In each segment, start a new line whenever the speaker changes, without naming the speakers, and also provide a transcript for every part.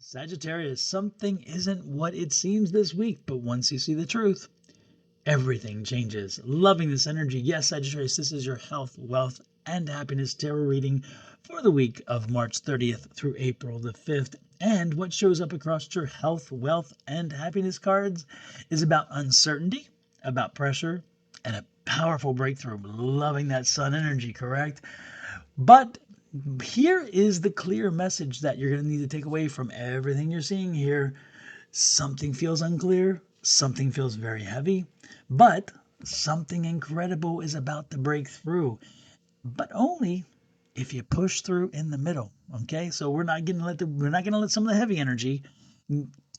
Sagittarius, something isn't what it seems this week, but once you see the truth, everything changes. Loving this energy. Yes, Sagittarius, this is your health, wealth, and happiness tarot reading for the week of March 30th through April the 5th. And what shows up across your health, wealth, and happiness cards is about uncertainty, about pressure, and a powerful breakthrough. Loving that sun energy, correct? But here is the clear message that you're going to need to take away from everything you're seeing here. Something feels unclear, something feels very heavy, but something incredible is about to break through, but only if you push through in the middle. Okay, so we're not gonna let some of the heavy energy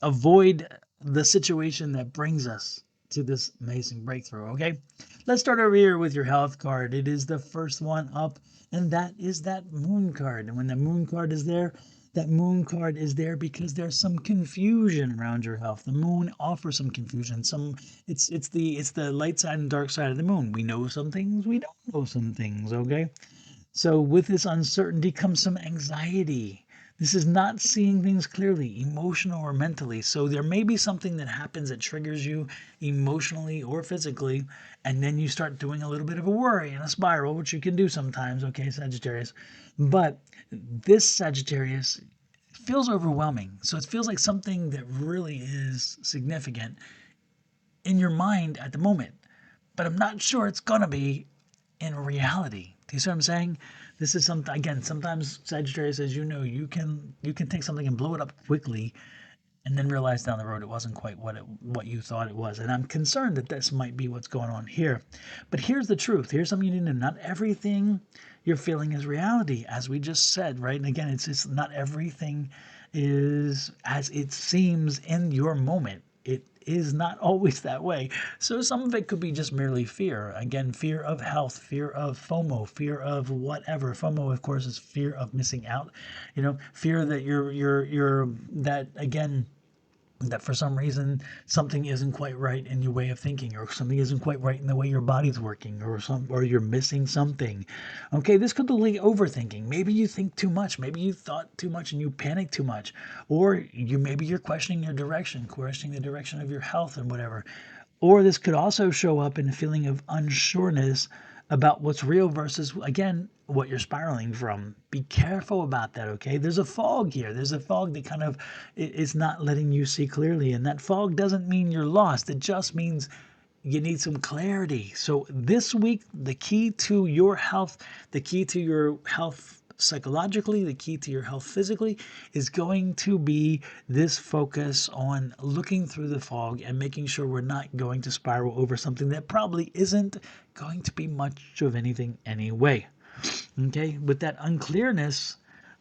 avoid the situation that brings us to this amazing breakthrough. Okay, let's start over here with your health card. It is the first one up, and that is that moon card. And when the moon card is there, that moon card is there because there's some confusion around your health. The moon offers some confusion. It's the light side and dark side of the moon. We know some things, we don't know some things. Okay, so with this uncertainty comes some anxiety. This is not seeing things clearly, emotional or mentally. So there may be something that happens that triggers you emotionally or physically, and then you start doing a little bit of a worry and a spiral, which you can do sometimes, okay, Sagittarius. But this Sagittarius feels overwhelming. So it feels like something that really is significant in your mind at the moment. But I'm not sure it's going to be in reality. Do you see what I'm saying? This is something, again, sometimes Sagittarius, as you know, you can take something and blow it up quickly and then realize down the road it wasn't quite what you thought it was. And I'm concerned that this might be what's going on here. But here's the truth. Here's something you need to know. Not everything you're feeling is reality, as we just said, right? And again, it's not everything is as it seems in your moment. It is not always that way. So some of it could be just merely fear. Again, fear of health, fear of FOMO, fear of whatever. FOMO, of course, is fear of missing out. Fear that you're that again that for some reason something isn't quite right in your way of thinking, or something isn't quite right in the way your body's working, or you're missing something. Okay, this could be overthinking. Maybe you think too much, maybe you thought too much and you panic too much, or maybe you're questioning the direction of your health and whatever. Or this could also show up in a feeling of unsureness about what's real versus, again, what you're spiraling from. Be careful about that, okay? There's a fog here. There's a fog that kind of is not letting you see clearly. And that fog doesn't mean you're lost, it just means you need some clarity. So this week, the key to your health, the key to your health psychologically, the key to your health physically is going to be this focus on looking through the fog and making sure we're not going to spiral over something that probably isn't going to be much of anything anyway. Okay, with that unclearness,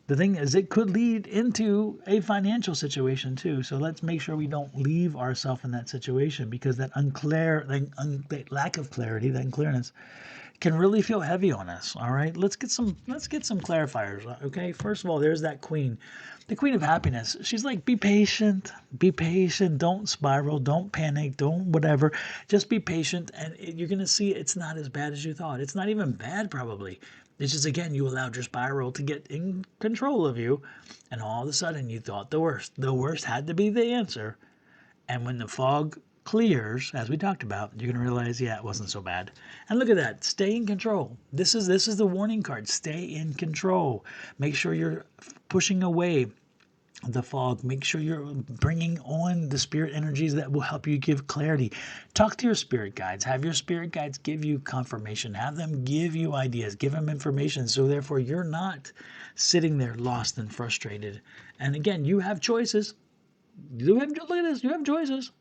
the thing is, it could lead into a financial situation too. So let's make sure we don't leave ourselves in that situation, because that lack of clarity, that unclearness, can really feel heavy on us. All right, let's get some clarifiers. Okay, first of all, there's that queen, the queen of happiness. She's like, be patient, don't spiral, don't panic, don't whatever. Just be patient, and you're gonna see it's not as bad as you thought. It's not even bad, probably. It's just, again, you allowed your spiral to get in control of you, and all of a sudden you thought the worst. The worst had to be the answer. And when the fog clears, as we talked about, you're going to realize, yeah, it wasn't so bad. And look at that. Stay in control. This is the warning card. Stay in control. Make sure you're pushing away the fog. Make sure you're bringing on the spirit energies that will help you give clarity. Talk to your spirit guides. Have your spirit guides give you confirmation. Have them give you ideas. Give them information. So therefore, you're not sitting there lost and frustrated. And again, you have choices. Look at this. You have choices.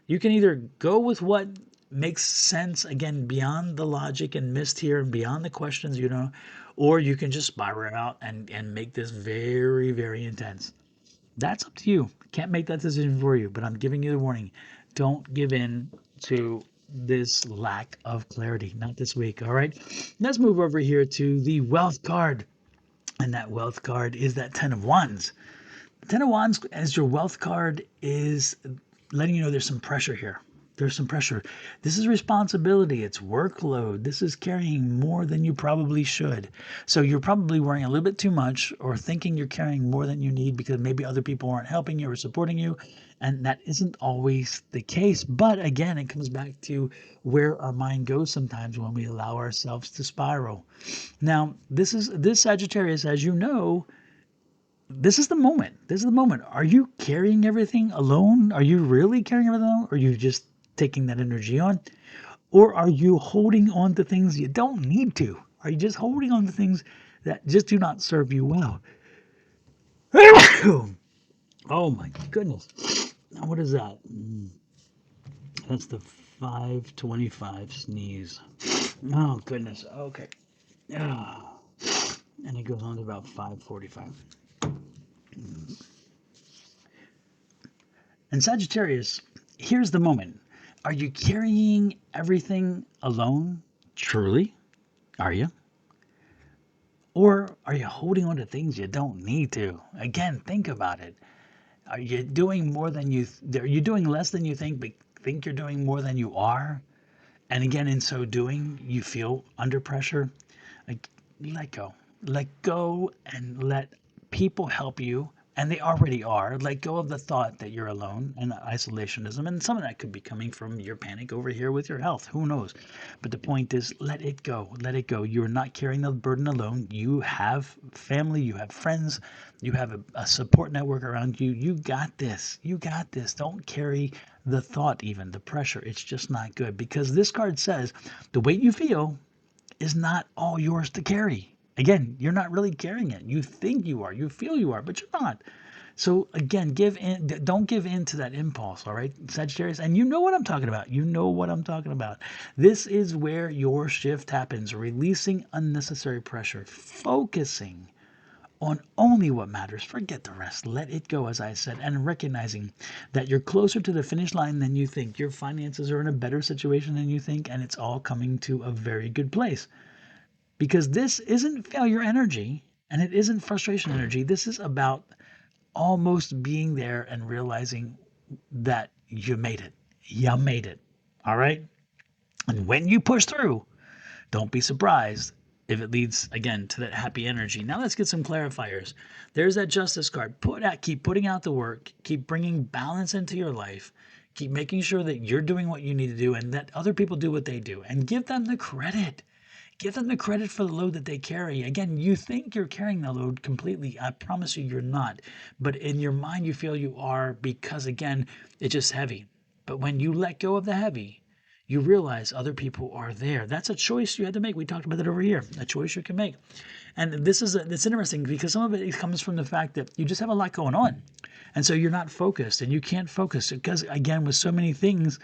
You can either go with what makes sense, again, beyond the logic and mist here and beyond the questions, or you can just spiral out and make this very, very intense. That's up to you. Can't make that decision for you, but I'm giving you the warning. Don't give in to this lack of clarity. Not this week, all right? Let's move over here to the wealth card. And that wealth card is that Ten of Wands. Ten of Wands as your wealth card is letting you know there's some pressure here. There's some pressure. This is responsibility. It's workload. This is carrying more than you probably should. So you're probably worrying a little bit too much or thinking you're carrying more than you need because maybe other people aren't helping you or supporting you. And that isn't always the case. But again, it comes back to where our mind goes sometimes when we allow ourselves to spiral. Now, this Sagittarius, as you know, this is the moment. This is the moment. Are you carrying everything alone? Are you really carrying everything alone? Or are you just taking that energy on? Or are you holding on to things you don't need to? Are you just holding on to things that just do not serve you well? Oh my goodness. Now what is that? That's the 525 sneeze. Oh goodness. Okay. Ah. And it goes on to about 545. And Sagittarius, here's the moment. Are you carrying everything alone? Truly? Are you? Or are you holding on to things you don't need to? Again, think about it. Are you doing more than are you doing less than you but think you're doing more than you are? And again, in so doing, you feel under pressure. Like, let go. Let go and let people help you. And they already are. Let go of the thought that you're alone and isolationism. And some of that could be coming from your panic over here with your health. Who knows? But the point is, let it go. Let it go. You're not carrying the burden alone. You have family. You have friends. You have a support network around you. You got this. You got this. Don't carry the thought, even the pressure. It's just not good. Because this card says the weight you feel is not all yours to carry. Again, you're not really carrying it. You think you are, you feel you are, but you're not. So again, give in. Don't give in to that impulse. All right, Sagittarius, and you know what I'm talking about. You know what I'm talking about. This is where your shift happens. Releasing unnecessary pressure, focusing on only what matters. Forget the rest. Let it go, as I said, and recognizing that you're closer to the finish line than you think. Your finances are in a better situation than you think, and it's all coming to a very good place. Because this isn't failure energy and it isn't frustration energy. This is about almost being there and realizing that you made it. You made it. All right? And when you push through, don't be surprised if it leads again to that happy energy. Now let's get some clarifiers. There's that justice card. Keep putting out the work. Keep bringing balance into your life. Keep making sure that you're doing what you need to do and that other people do what they do. And give them the credit. Give them the credit for the load that they carry. Again, you think you're carrying the load completely. I promise you, you're not. But in your mind, you feel you are because, again, it's just heavy. But when you let go of the heavy, you realize other people are there. That's a choice you had to make. We talked about that over here. A choice you can make. And it's interesting because some of it comes from the fact that you just have a lot going on. And so you're not focused and you can't focus because, again, with so many things,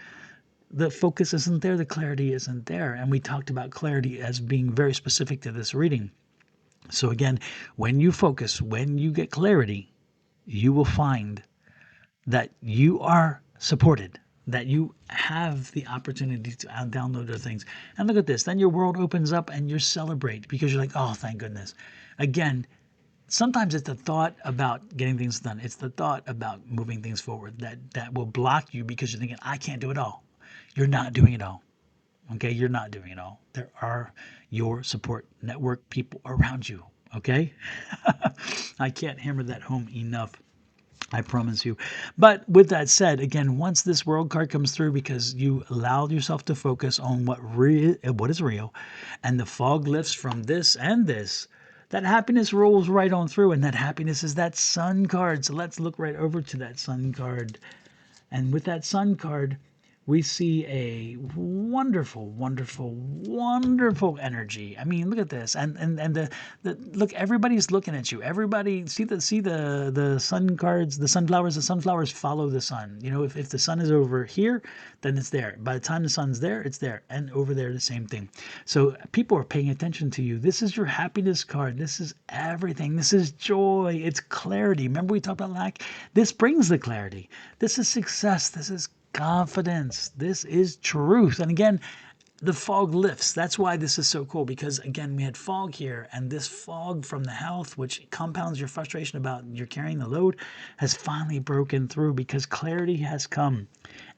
the focus isn't there, the clarity isn't there. And we talked about clarity as being very specific to this reading. So again, when you focus, when you get clarity, you will find that you are supported, that you have the opportunity to download other things. And look at this. Then your world opens up and you celebrate because you're like, oh, thank goodness. Again, sometimes it's the thought about getting things done. It's the thought about moving things forward that will block you because you're thinking, I can't do it all. You're not doing it all. Okay? You're not doing it all. There are your support network people around you. Okay? I can't hammer that home enough. I promise you. But with that said, again, once this world card comes through because you allowed yourself to focus on what is real, and the fog lifts from this and this, that happiness rolls right on through, and that happiness is that sun card. So let's look right over to that sun card. And with that sun card, we see a wonderful, wonderful, wonderful energy. I mean, look at this, and the look. Everybody's looking at you. Everybody see the sun cards, the sunflowers. The sunflowers follow the sun. You know, if the sun is over here, then it's there. By the time the sun's there, it's there, and over there, the same thing. So people are paying attention to you. This is your happiness card. This is everything. This is joy. It's clarity. Remember we talked about lack. This brings the clarity. This is success. This is confidence. This is truth. And again, the fog lifts. That's why this is so cool, because again, we had fog here, and this fog from the health, which compounds your frustration about you're carrying the load, has finally broken through because clarity has come.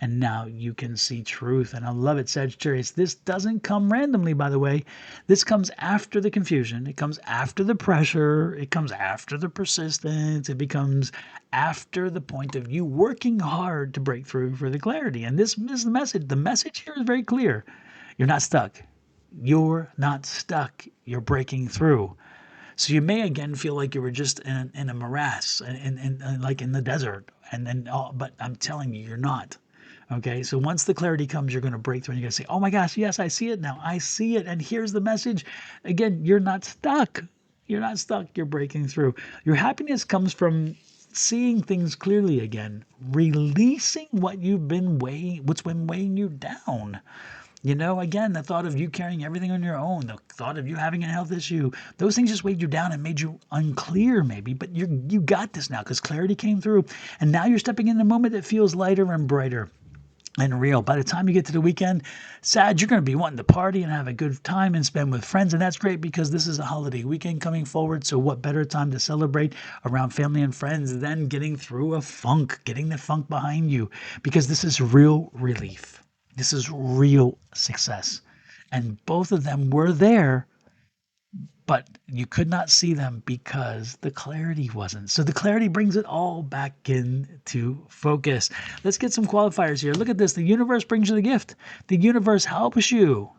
And now you can see truth. And I love it, Sagittarius. This doesn't come randomly, by the way. This comes after the confusion. It comes after the pressure. It comes after the persistence. It becomes after the point of you working hard to break through for the clarity. And this is the message. The message here is very clear. You're not stuck. You're not stuck. You're breaking through. So you may again feel like you were just in a morass, like in the desert, but I'm telling you, you're not. Okay, so once the clarity comes, you're going to break through and you're going to say, oh my gosh, yes, I see it now. I see it. And here's the message. Again, you're not stuck. You're not stuck. You're breaking through. Your happiness comes from seeing things clearly again, releasing what's been weighing you down. Again, the thought of you carrying everything on your own, the thought of you having a health issue, those things just weighed you down and made you unclear maybe, but you got this now because clarity came through. And now you're stepping in a moment that feels lighter and brighter and real. By the time you get to the weekend, Sag, you're going to be wanting to party and have a good time and spend with friends. And that's great because this is a holiday weekend coming forward. So what better time to celebrate around family and friends than getting through getting the funk behind you, because this is real relief. This is real success. And both of them were there, but you could not see them because the clarity wasn't. So the clarity brings it all back into focus. Let's get some qualifiers here. Look at this. The universe brings you the gift. The universe helps you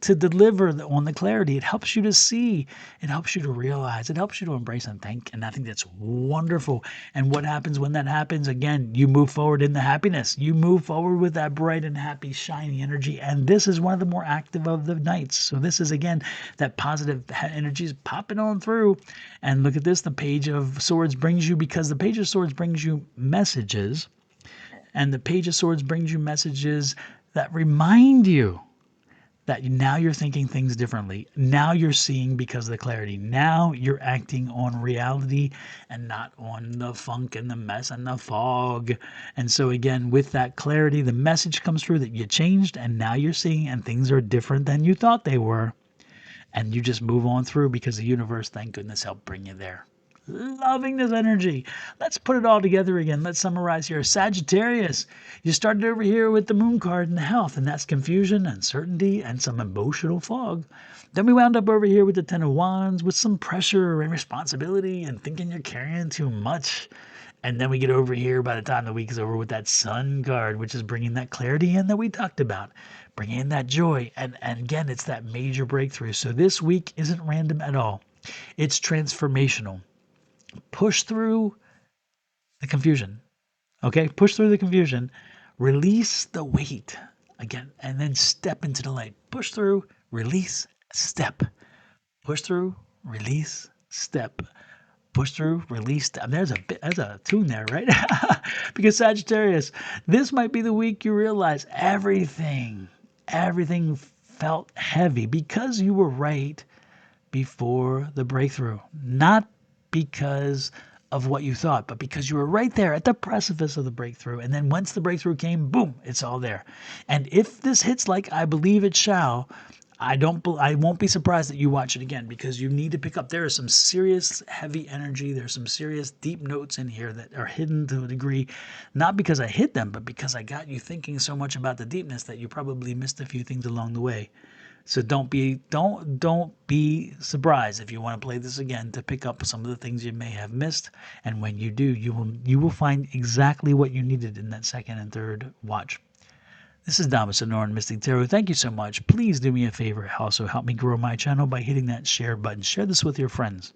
to deliver on the clarity. It helps you to see. It helps you to realize. It helps you to embrace and think. And I think that's wonderful. And what happens when that happens? Again, you move forward in the happiness. You move forward with that bright and happy, shiny energy. And this is one of the more active of the nights. So this is, again, that positive energy is popping on through. And look at this. The Page of Swords brings you, because the Page of Swords brings you messages. And the Page of Swords brings you messages that remind you that now you're thinking things differently. Now you're seeing because of the clarity. Now you're acting on reality and not on the funk and the mess and the fog. And so again, with that clarity, the message comes through that you changed and now you're seeing and things are different than you thought they were. And you just move on through because the universe, thank goodness, helped bring you there. Loving this energy. Let's put it all together again. Let's summarize here. Sagittarius, you started over here with the moon card and the health, and that's confusion, uncertainty, and some emotional fog. Then we wound up over here with the Ten of Wands with some pressure and responsibility and thinking you're carrying too much. And then we get over here by the time the week is over with that Sun card, which is bringing that clarity in that we talked about, bringing in that joy. And again, it's that major breakthrough. So this week isn't random at all. It's transformational. Push through the confusion. Okay? Push through the confusion. Release the weight again, and then step into the light. Push through, release, step. Push through, release, step. Push through, release, step. There's a tune there, right? Because Sagittarius, this might be the week you realize everything felt heavy because you were right before the breakthrough. Not because of what you thought, but because you were right there at the precipice of the breakthrough. And then once the breakthrough came, boom, it's all there. And if this hits like I believe it shall, I won't be surprised that you watch it again, because you need to pick up. There is some serious heavy energy. There's some serious deep notes in here that are hidden to a degree, not because I hid them, but because I got you thinking so much about the deepness that you probably missed a few things along the way. So don't be surprised if you want to play this again to pick up some of the things you may have missed. And when you do, you will find exactly what you needed in that second and third watch. This is Dom with Sonoran Mystic Tarot. Thank you so much. Please do me a favor. Also help me grow my channel by hitting that share button. Share this with your friends.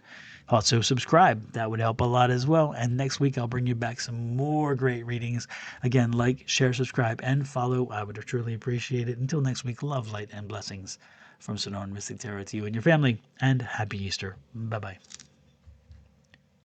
Also subscribe. That would help a lot as well. And next week I'll bring you back some more great readings. Again, like, share, subscribe, and follow. I would truly appreciate it. Until next week, love, light, and blessings from Sonoran Mystic Tarot to you and your family. And happy Easter. Bye-bye.